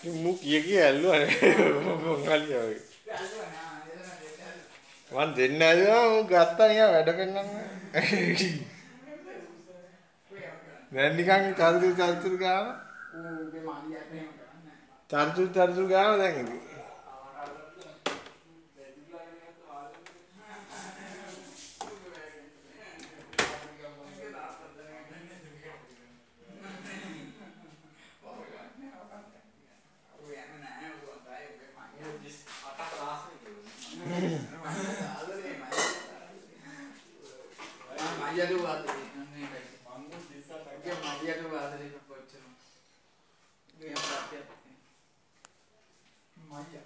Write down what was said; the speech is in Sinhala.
Mu kiye ඇල්ලුවා මොංගලිය වගේ. මන් දෙන්න ඇදුවා මු ගත්තා නිකන් වැඩ පෙන්නන්න. දැන් නිකන් චර්චුරු ගාන. ඌගේ මාලියට එහෙම කරන්නේ. චර්චුරු ගාන දැන් ඉතින්. Maya.